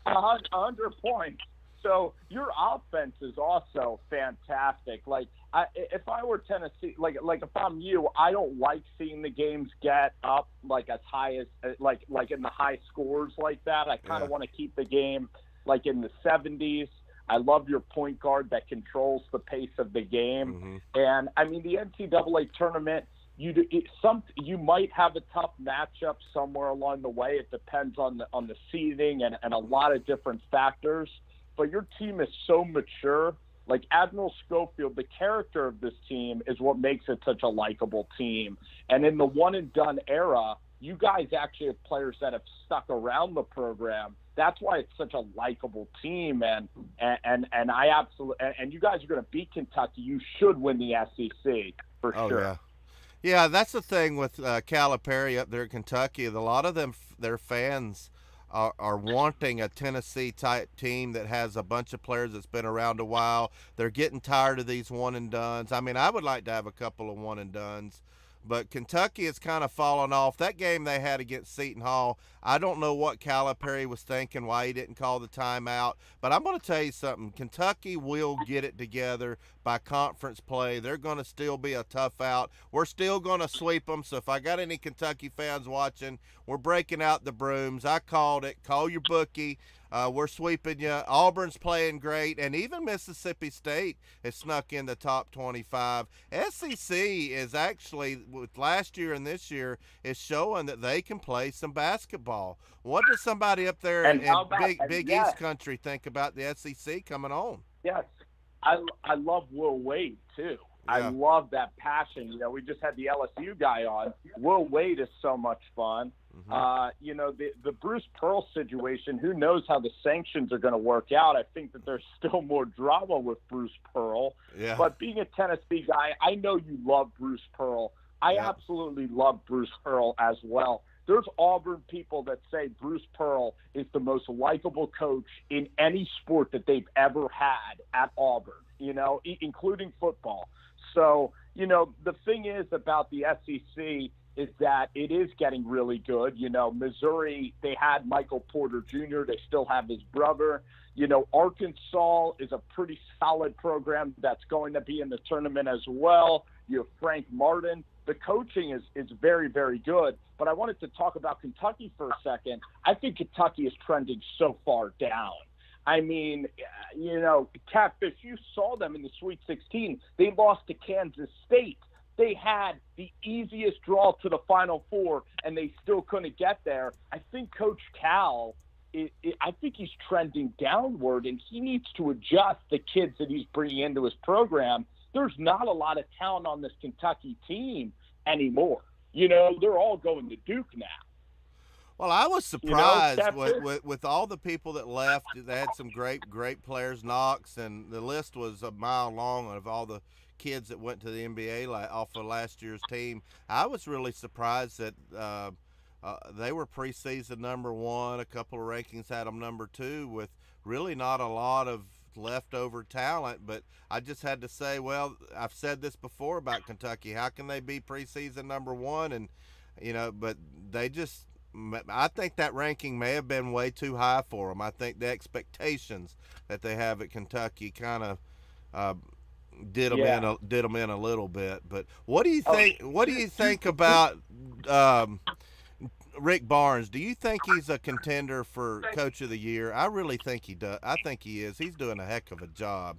100 points. So your offense is also fantastic. If I were Tennessee, if I'm you, I don't like seeing the games get up as high as in the high scores like that. I kind of want to keep the game in the 70s. I love your point guard that controls the pace of the game. And I mean, the NCAA tournament, you might have a tough matchup somewhere along the way. It depends on the seeding and a lot of different factors. But your team is so mature. Admiral Schofield, the character of this team is what makes it such a likable team. And in the one and done era, you guys actually have players that have stuck around the program. That's why it's such a likable team, and I absolutely and you guys are going to beat Kentucky. You should win the SEC for sure. Yeah, that's the thing with Calipari up there in Kentucky. A lot of their fans are wanting a Tennessee type team that has a bunch of players that's been around a while. They're getting tired of these one and dones. I mean, I would like to have a couple of one and dones. But Kentucky has kind of fallen off. That game they had against Seton Hall, I don't know what Calipari was thinking, why he didn't call the timeout. But I'm going to tell you something. Kentucky will get it together by conference play. They're going to still be a tough out. We're still going to sweep them. So if I got any Kentucky fans watching, we're breaking out the brooms. I called it. Call your bookie. We're sweeping you. Auburn's playing great, and even Mississippi State has snuck in the top 25. SEC is actually, with last year and this year, is showing that they can play some basketball. What does somebody up there in Big East country think about the SEC coming on? Yes, I love Will Wade too. Yeah. I love that passion. We just had the LSU guy on. Will Wade is so much fun. The Bruce Pearl situation, who knows how the sanctions are going to work out. I think that there's still more drama with Bruce Pearl. Yeah. But being a Tennessee guy, I know you love Bruce Pearl. I absolutely love Bruce Pearl as well. There's Auburn people that say Bruce Pearl is the most likable coach in any sport that they've ever had at Auburn, including football. So, the thing is about the SEC is that it is getting really good. Missouri, they had Michael Porter Jr. They still have his brother. Arkansas is a pretty solid program that's going to be in the tournament as well. You have Frank Martin. The coaching is very, very good. But I wanted to talk about Kentucky for a second. I think Kentucky is trending so far down. I mean, Catfish, you saw them in the Sweet 16. They lost to Kansas State. They had the easiest draw to the Final Four, and they still couldn't get there. I think Coach Cal, I think he's trending downward, and he needs to adjust the kids that he's bringing into his program. There's not a lot of talent on this Kentucky team anymore. They're all going to Duke now. Well, I was surprised with all the people that left. They had some great players, Knox, and the list was a mile long of all the kids that went to the NBA off of last year's team. I was really surprised that they were preseason number 1. A couple of rankings had them number 2 with really not a lot of leftover talent. But I just had to say, well, I've said this before about Kentucky. How can they be preseason number 1? And, but they just – I think that ranking may have been way too high for them. I think the expectations that they have at Kentucky kind of did them in a little bit. But what do you think? What do you think about Rick Barnes? Do you think he's a contender for Coach of the Year? I really think he does. I think he is. He's doing a heck of a job.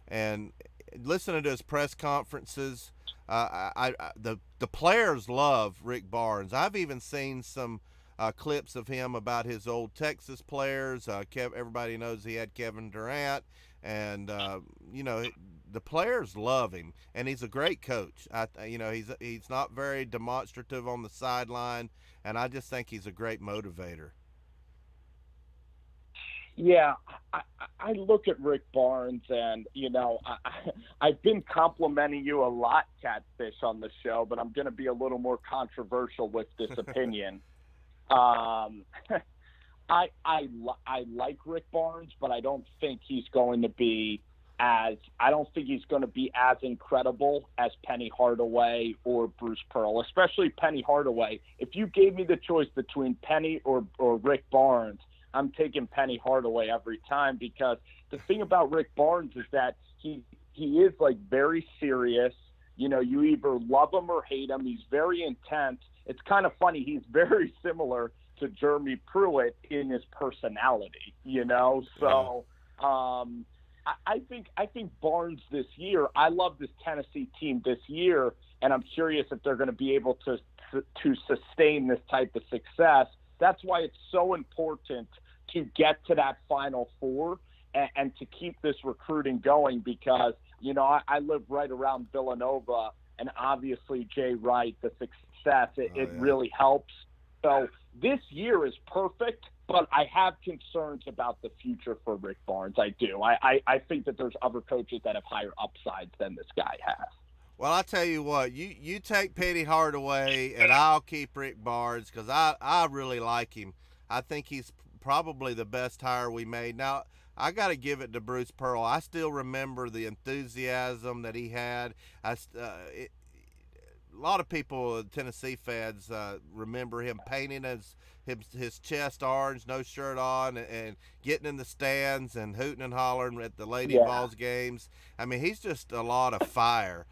And listening to his press conferences, the players love Rick Barnes. I've even seen some clips of him about his old Texas players. Everybody knows he had Kevin Durant, and the players love him, and he's a great coach. He's not very demonstrative on the sideline, and I just think he's a great motivator. Yeah, I look at Rick Barnes, and I've been complimenting you a lot, Catfish, on the show, but I'm going to be a little more controversial with this opinion. I like Rick Barnes, but I don't think he's going to be as incredible as Penny Hardaway or Bruce Pearl, especially Penny Hardaway. If you gave me the choice between Penny or Rick Barnes, I'm taking Penny Hardaway every time, because the thing about Rick Barnes is that he is like very serious. You either love him or hate him. He's very intense. It's kind of funny. He's very similar to Jeremy Pruitt in his personality, So I think Barnes this year, I love this Tennessee team this year, and I'm curious if they're going to be able to sustain this type of success. That's why it's so important to get to that Final Four and to keep this recruiting going, because, I live right around Villanova, and obviously Jay Wright, the success, it really helps. So this year is perfect, but I have concerns about the future for Rick Barnes. I do. I think that there's other coaches that have higher upsides than this guy has. Well, I'll tell you what, you take Penny Hardaway, and I'll keep Rick Barnes, because I really like him. I think he's probably the best hire we made. Now, I got to give it to Bruce Pearl. I still remember the enthusiasm that he had. A lot of people, Tennessee fans, remember him painting his chest orange, no shirt on, and getting in the stands and hooting and hollering at the Lady Vols games. I mean, he's just a lot of fire.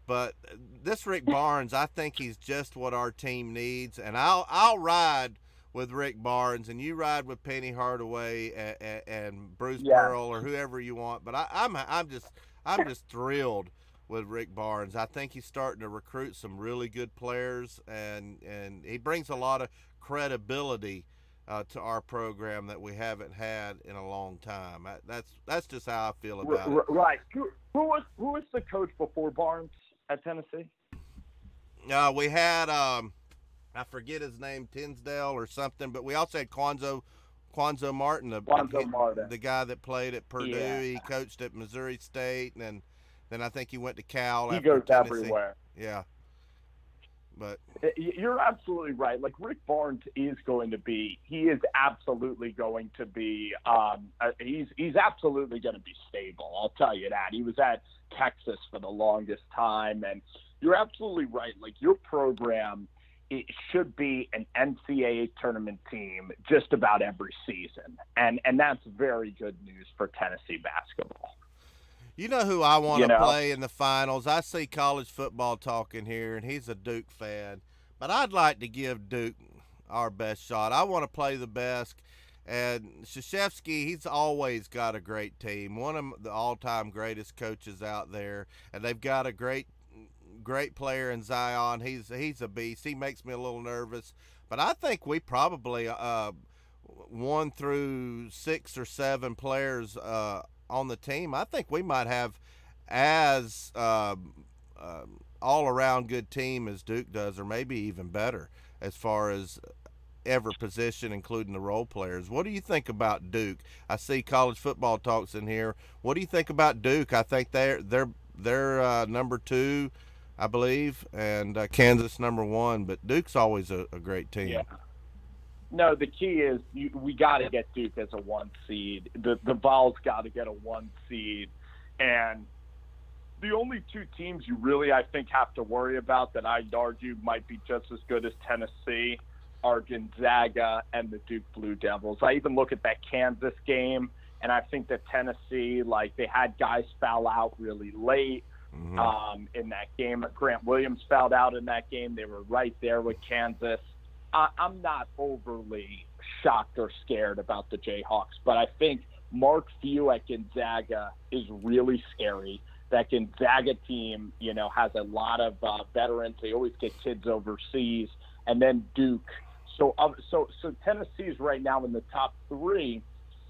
But this Rick Barnes, I think he's just what our team needs, and I'll ride with Rick Barnes, and you ride with Penny Hardaway and Bruce Pearl or whoever you want. But I'm just thrilled with Rick Barnes. I think he's starting to recruit some really good players, and he brings a lot of credibility to our program that we haven't had in a long time. That's just how I feel about it. Right. Who was the coach before Barnes at Tennessee? We had I forget his name, Tinsdale or something, but we also had Quanzo Martin, the guy that played at Purdue. Yeah. He coached at Missouri State, and then I think he went to Cal. He goes Tennessee. Everywhere. Yeah. But you're absolutely right. Like, Rick Barnes is absolutely going to be he's absolutely going to be stable. I'll tell you that. He was at Texas for the longest time, and you're absolutely right. Like, your program, it should be an NCAA tournament team just about every season, and that's very good news for Tennessee basketball. You know who I want to play in the finals? I see college football talking here, and he's a Duke fan. But I'd like to give Duke our best shot. I want to play the best. And Krzyzewski, he's always got a great team. One of the all-time greatest coaches out there. And they've got a great player in Zion. He's a beast. He makes me a little nervous. But I think we probably 1 through 6 or 7 players on the team. I think we might have as all-around good team as Duke does, or maybe even better as far as every position, including the role players. What do you think about Duke? I see college football talks in here. What do you think about Duke? I think they're number 2, I believe, and Kansas number 1. But Duke's always a great team. Yeah. No, the key is we got to get Duke as a 1 seed. The Vols got to get a 1 seed, and the only 2 teams you really, I think, have to worry about that I'd argue might be just as good as Tennessee are Gonzaga and the Duke Blue Devils. I even look at that Kansas game. And I think that Tennessee, like, they had guys foul out really late in that game. Grant Williams fouled out in that game. They were right there with Kansas. I'm not overly shocked or scared about the Jayhawks, but I think Mark Few at Gonzaga is really scary. That Gonzaga team, you know, has a lot of veterans. They always get kids overseas. And then Duke. So Tennessee's right now in the top 3.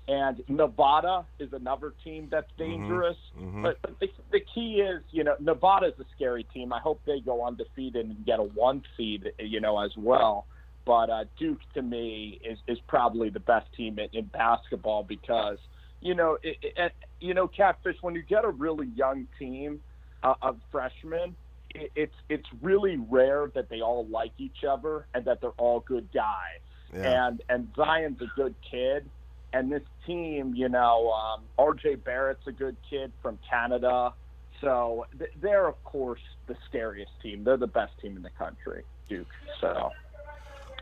And Nevada is another team that's dangerous. But the key is, you know, Nevada's a scary team. I hope they go undefeated and get a 1 seed, you know, as well. But Duke, to me, is probably the best team in basketball because, you know, Catfish, when you get a really young team of freshmen, it's really rare that they all like each other and that they're all good guys. Yeah. And Zion's a good kid. And this team, you know, R.J. Barrett's a good kid from Canada. So they're, of course, the scariest team. They're the best team in the country, Duke. So,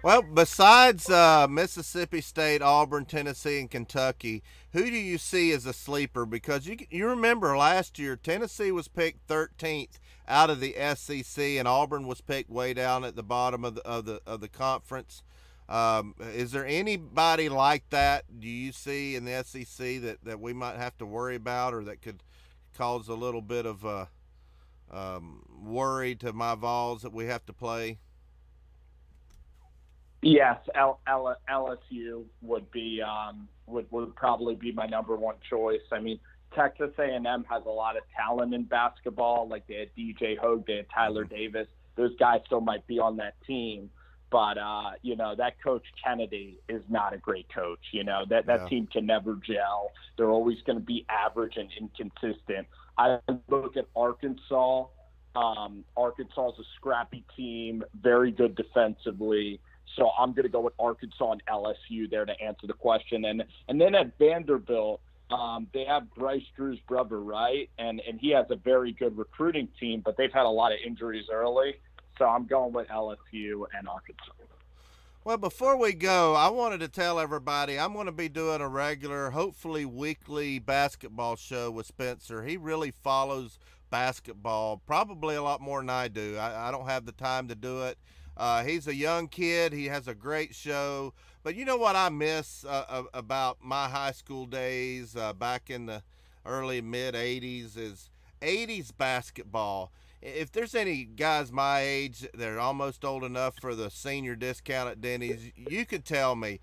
well, besides Mississippi State, Auburn, Tennessee, and Kentucky, who do you see as a sleeper? Because you remember last year, Tennessee was picked 13th out of the SEC, and Auburn was picked way down at the bottom of the conference. Is there anybody like that do you see in the SEC that we might have to worry about or that could cause a little bit of worry to my Vols that we have to play? Yes, LSU would be would probably be my number 1 choice. I mean, Texas A&M has a lot of talent in basketball. Like they had DJ Hogue, they had Tyler Davis. Those guys still might be on that team. But, you know, that Coach Kennedy is not a great coach. You know, that team can never gel. They're always going to be average and inconsistent. I look at Arkansas. Arkansas is a scrappy team, very good defensively. So I'm going to go with Arkansas and LSU there to answer the question. And then at Vanderbilt, they have Bryce Drew's brother, right? And he has a very good recruiting team, but they've had a lot of injuries early. So I'm going with LSU and Arkansas. Well, before we go, I wanted to tell everybody I'm going to be doing a regular, hopefully weekly basketball show with Spencer. He really follows basketball probably a lot more than I do. I don't have the time to do it. He's a young kid. He has a great show. But you know what I miss about my high school days back in the early, mid-'80s is 80s basketball. If there's any guys my age that are almost old enough for the senior discount at Denny's, you could tell me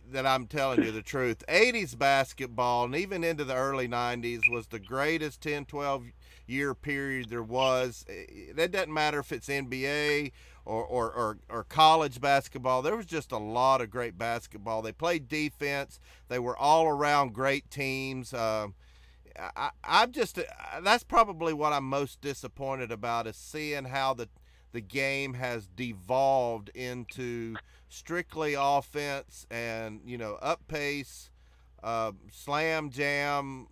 that I'm telling you the truth. 80s basketball, and even into the early 90s, was the greatest 10, 12-year period there was. That doesn't matter if it's NBA or college basketball. There was just a lot of great basketball. They played defense. They were all around great teams. I'm just that's probably what I'm most disappointed about is seeing how the game has devolved into strictly offense and, you know, up pace, slam jam,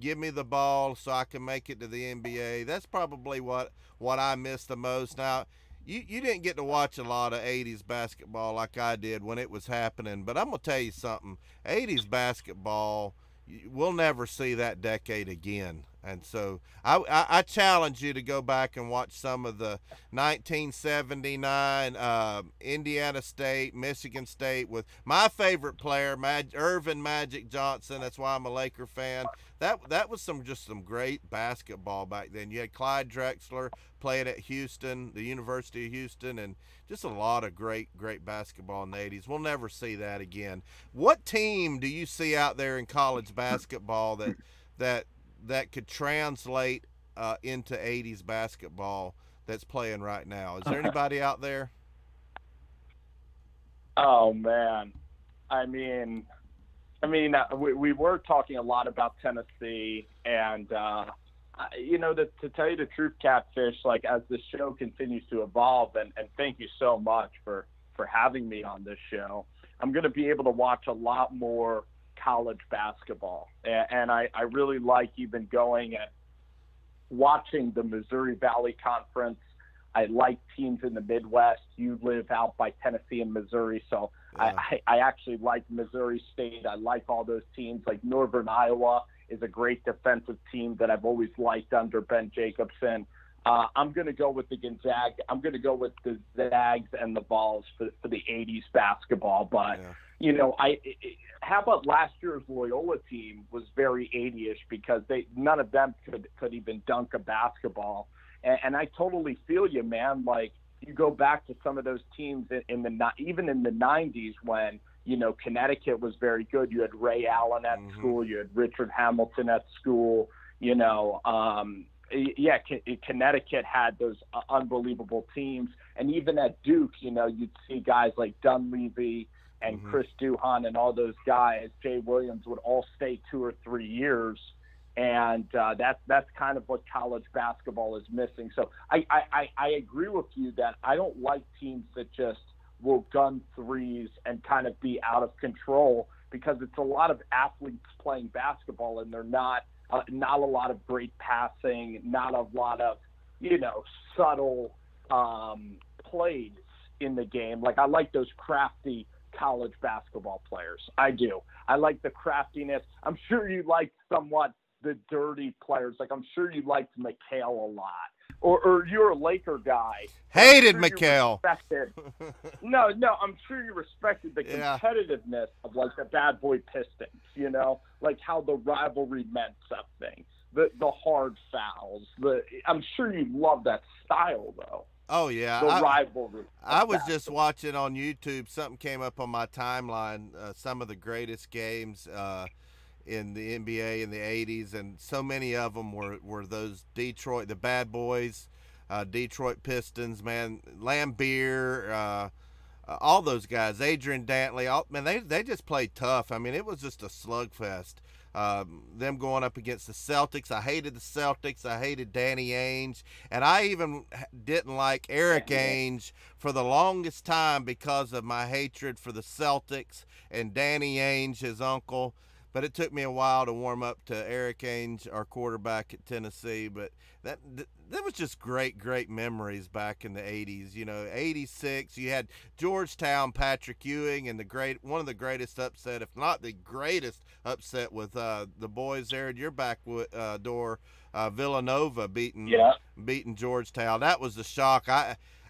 give me the ball so I can make it to the NBA. That's probably what I miss the most. Now, you didn't get to watch a lot of 80s basketball like I did when it was happening, but I'm going to tell you something. 80s basketball, we'll never see that decade again. And so I challenge you to go back and watch some of the 1979 Indiana State, Michigan State with my favorite player, Irvin Magic Johnson. That's why I'm a Laker fan. That was some great basketball back then. You had Clyde Drexler playing at Houston, the University of Houston, and just a lot of great basketball in the 80s. We'll never see that again. What team do you see out there in college basketball that could translate into 80s basketball that's playing right now? Is there anybody out there? Oh, man. I mean, we were talking a lot about Tennessee, and, you know, to tell you the truth, Catfish, like as the show continues to evolve, and thank you so much for having me on this show, I'm going to be able to watch a lot more college basketball. And I really like even going and watching the Missouri Valley Conference. I like teams in the Midwest. You live out by Tennessee and Missouri, so I actually like Missouri State. I like all those teams. Like Northern Iowa is a great defensive team that I've always liked under Ben Jacobson. I'm going to go with the Gonzaga. I'm going to go with the Zags and the Vols for the 80s basketball. But, how about last year's Loyola team was very 80ish because none of them could even dunk a basketball. And I totally feel you, man. Like, you go back to some of those teams even in the 90s when, Connecticut was very good. You had Ray Allen at school. You had Richard Hamilton at school. Connecticut had those unbelievable teams. And even at Duke, you'd see guys like Dunleavy and Chris Duhon and all those guys. Jay Williams would all stay 2 or 3 years. And that's kind of what college basketball is missing. So I agree with you that I don't like teams that just will gun threes and kind of be out of control, because it's a lot of athletes playing basketball and they're not a lot of great passing, not a lot of, subtle plays in the game. Like, I like those crafty college basketball players. I do. I like the craftiness. I'm sure you like somewhat the dirty players. Like, I'm sure you liked McHale a lot. Or you're a Laker guy. Hated McHale. No, I'm sure you respected the competitiveness of, like, the bad boy Pistons, like how the rivalry meant something, the hard fouls. I'm sure you love that style, though. Oh, yeah. The rivalry. I was just watching on YouTube. Something came up on my timeline, some of the greatest games in the NBA in the 80s, and so many of them were those Detroit, the bad boys, Detroit Pistons, man, Lambeer, all those guys, Adrian Dantley, they just played tough. I mean, it was just a slugfest. Them going up against the Celtics. I hated the Celtics. I hated Danny Ainge. And I even didn't like Eric Ainge for the longest time because of my hatred for the Celtics and Danny Ainge, his uncle. But it took me a while to warm up to Eric Ainge, our quarterback at Tennessee. But that was just great memories back in the 80s. 86, you had Georgetown, Patrick Ewing, and one of the greatest upset, if not the greatest upset, with the boys there at your back door, Villanova beating Georgetown. That was a shock.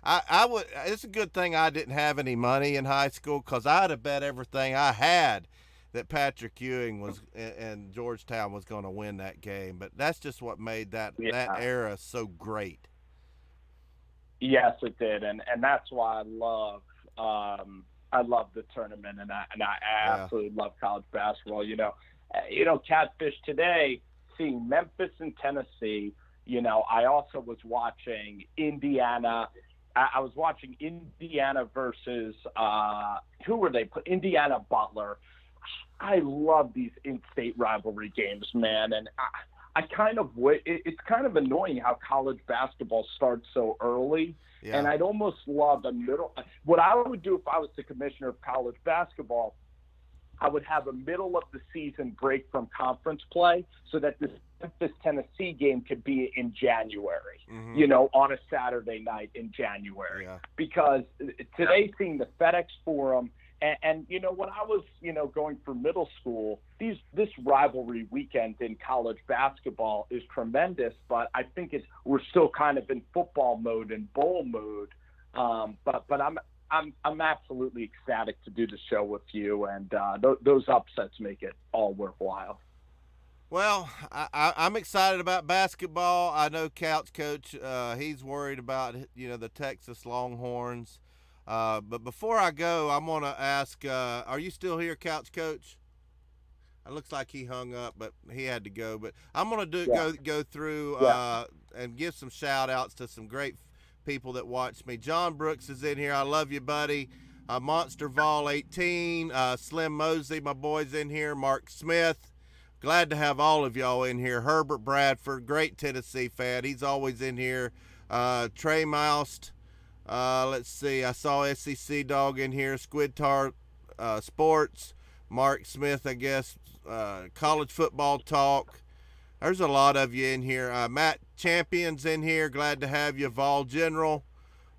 It's a good thing I didn't have any money in high school, because I'd have bet everything I had that Patrick Ewing and Georgetown was going to win that game. But that's just what made that era so great. Yes, it did, and that's why I love the tournament, and I absolutely love college basketball. Catfish today, seeing Memphis and Tennessee. I also was watching Indiana. I was watching Indiana versus who were they? Indiana Butler. I love these in-state rivalry games, man, and I kind of it's kind of annoying how college basketball starts so early, and I'd almost love a middle. What I would do if I was the commissioner of college basketball, I would have a middle of the season break from conference play so that this Memphis Tennessee game could be in January, on a Saturday night in January, because today seeing the FedEx Forum. And when I was, going for middle school, this rivalry weekend in college basketball is tremendous, but I think we're still kind of in football mode and bowl mode. But I'm absolutely ecstatic to do the show with you, and those upsets make it all worthwhile. Well, I'm excited about basketball. I know Couch Coach, he's worried about, the Texas Longhorns. But before I go, I'm going to ask, are you still here, Couch Coach? It looks like he hung up, but he had to go. But I'm going to go through and give some shout-outs to some great people that watch me. John Brooks is in here. I love you, buddy. Monster Vol 18, Slim Mosey, my boy's in here. Mark Smith. Glad to have all of y'all in here. Herbert Bradford, great Tennessee fan. He's always in here. Trey Moust. Let's see. I saw SEC Dog in here. Squid Tar Sports. Mark Smith, I guess. College Football Talk. There's a lot of you in here. Matt Champion's in here. Glad to have you. Vol General.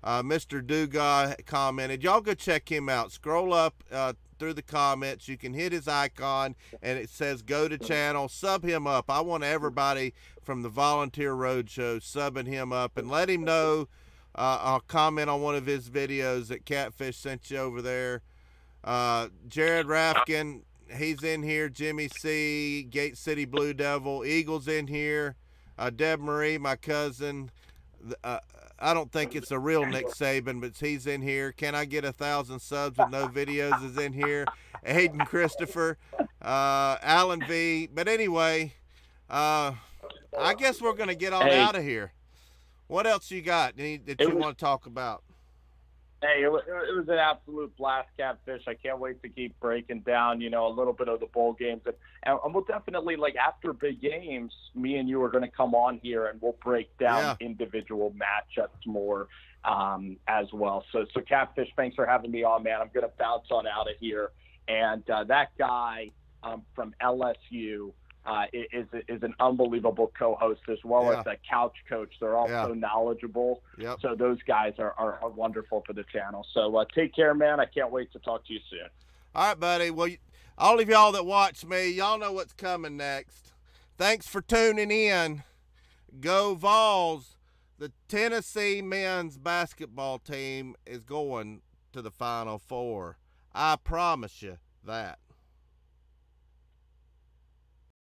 Mr. Dugas commented. Y'all go check him out. Scroll up through the comments. You can hit his icon, and it says go to channel. Sub him up. I want everybody from the Volunteer Roadshow subbing him up, and let him know. I'll comment on one of his videos that Catfish sent you over there. Jared Rafkin, he's in here. Jimmy C, Gate City Blue Devil, Eagles in here. Deb Marie, my cousin. I don't think it's a real Nick Saban, but he's in here. Can I get 1,000 subs with no videos is in here. Aiden Christopher, Alan V. But anyway, I guess we're going to get on out of here. What else you got that you want to talk about? Hey, it was an absolute blast, Catfish. I can't wait to keep breaking down, a little bit of the bowl games. And we'll definitely, after big games, me and you are going to come on here and we'll break down individual matchups more as well. So, Catfish, thanks for having me on, man. I'm going to bounce on out of here. And that guy from LSU is an unbelievable co-host as well as a couch coach. They're all so knowledgeable. Yep. So those guys are wonderful for the channel. So take care, man. I can't wait to talk to you soon. All right, buddy. Well, all of y'all that watch me, y'all know what's coming next. Thanks for tuning in. Go Vols. The Tennessee men's basketball team is going to the Final Four. I promise you that.